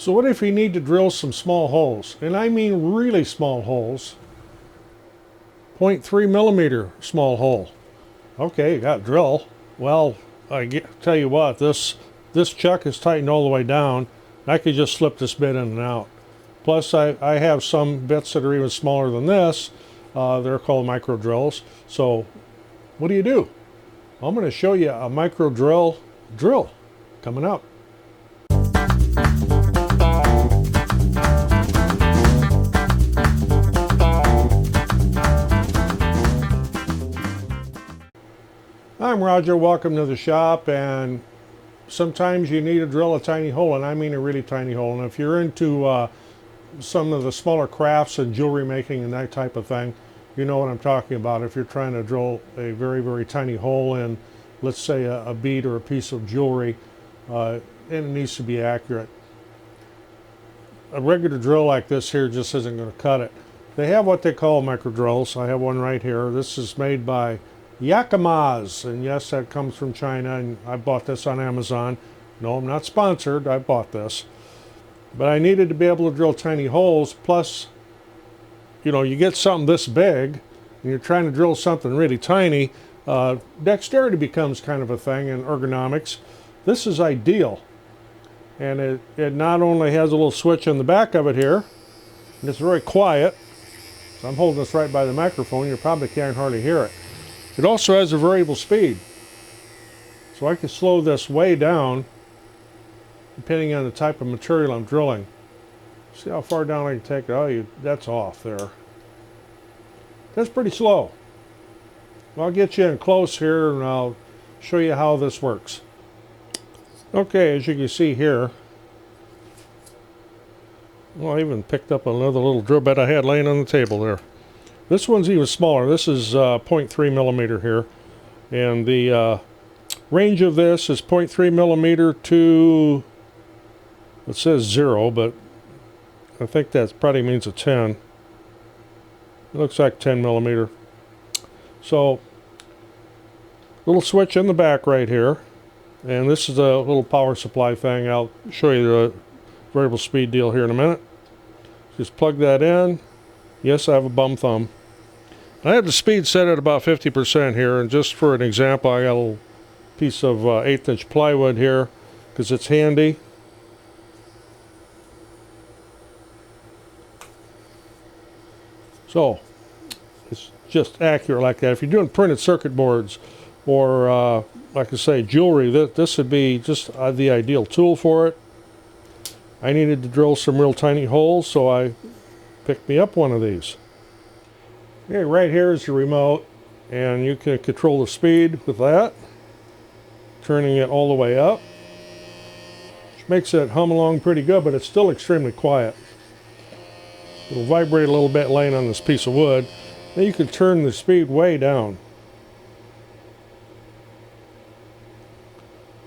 So what if you need to drill some small holes? And I mean really small holes. 0.3 millimeter small hole. Okay, you got drill. Well, tell you what, this chuck is tightened all the way down. I could just slip this bit in and out. Plus, I have some bits that are even smaller than this. They're called micro drills. So, what do? I'm going to show you a micro drill coming up. I'm Roger, welcome to the shop, and sometimes you need to drill a tiny hole, and I mean a really tiny hole. And if you're into some of the smaller crafts and jewelry making and that type of thing, you know what I'm talking about. If you're trying to drill a very, very tiny hole in, let's say, a bead or a piece of jewelry, and it needs to be accurate. A regular drill like this here just isn't going to cut it. They have what they call micro drills. I have one right here. This is made by Yakamoz, and yes, that comes from China, and I bought this on Amazon. No, I'm not sponsored. I bought this. But I needed to be able to drill tiny holes, plus, you know, you get something this big, and you're trying to drill something really tiny, dexterity becomes kind of a thing, and ergonomics. This is ideal. And it not only has a little switch on the back of it here, and it's very quiet. So I'm holding this right by the microphone. You probably can't hardly hear it. It also has a variable speed. So I can slow this way down depending on the type of material I'm drilling. See how far down I can take it? Oh, that's off there. That's pretty slow. Well, I'll get you in close here and I'll show you how this works. Okay, as you can see here, well, I even picked up another little drill bit I had laying on the table there. This one's even smaller. This is 0.3 millimeter here. And the range of this is 0.3 millimeter to, it says 0, but I think that probably means a 10. It looks like 10 millimeter. So, little switch in the back right here. And this is a little power supply thing. I'll show you the variable speed deal here in a minute. Just plug that in. Yes, I have a bum thumb. I have the speed set at about 50% here, and just for an example, I got a little piece of 1/8" plywood here because it's handy. So it's just accurate like that. If you're doing printed circuit boards or, like I say, jewelry, this would be just the ideal tool for it. I needed to drill some real tiny holes, so I picked me up one of these. Okay, right here is your remote, and you can control the speed with that, turning it all the way up, which makes it hum along pretty good, but it's still extremely quiet. It'll vibrate a little bit laying on this piece of wood. Then you can turn the speed way down.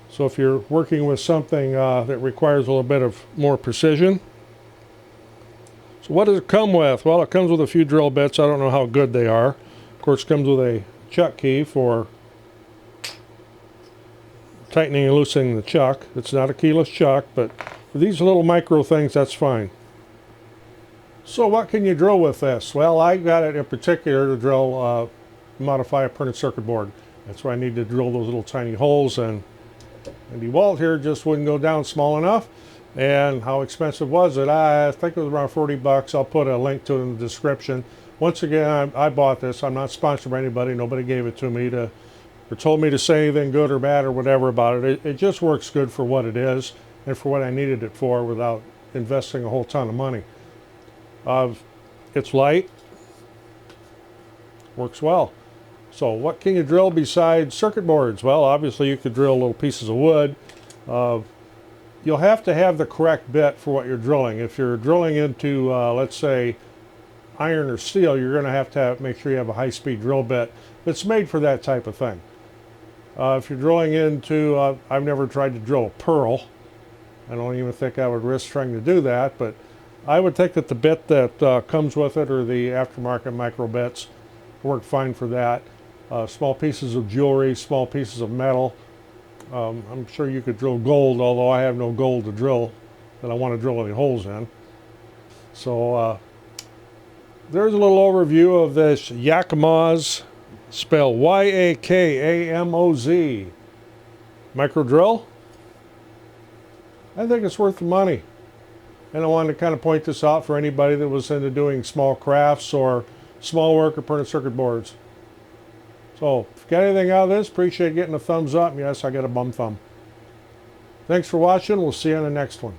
So if you're working with something that requires a little bit of more precision. So what does it come with? Well, it comes with a few drill bits. I don't know how good they are. Of course, it comes with a chuck key for tightening and loosening the chuck. It's not a keyless chuck, but for these little micro things, that's fine. So what can you drill with this? Well, I got it in particular to drill, modify a printed circuit board. That's why I need to drill those little tiny holes, and the wall here just wouldn't go down small enough. And how expensive was it? I think it was around 40 bucks. I'll put a link to it in the description. Once again, I bought this. I'm not sponsored by anybody. Nobody gave it to me or told me to say anything good or bad or whatever about it. It just works good for what it is and for what I needed it for without investing a whole ton of money. It's light. Works well. So what can you drill besides circuit boards? Well, obviously you could drill little pieces of wood. You'll have to have the correct bit for what you're drilling. If you're drilling into, let's say, iron or steel, you're going to have make sure you have a high-speed drill bit that's made for that type of thing. If you're drilling into, I've never tried to drill a pearl. I don't even think I would risk trying to do that, but I would think that the bit that comes with it, or the aftermarket micro bits, work fine for that. Small pieces of jewelry, small pieces of metal. I'm sure you could drill gold, although I have no gold to drill that I want to drill any holes in. So there's a little overview of this Yakamoz, spelled Y-A-K-A-M-O-Z, micro drill. I think it's worth the money. And I wanted to kind of point this out for anybody that was into doing small crafts or small work or printed circuit boards. So if you got anything out of this, appreciate getting a thumbs up. And yes, I got a bum thumb. Thanks for watching. We'll see you on the next one.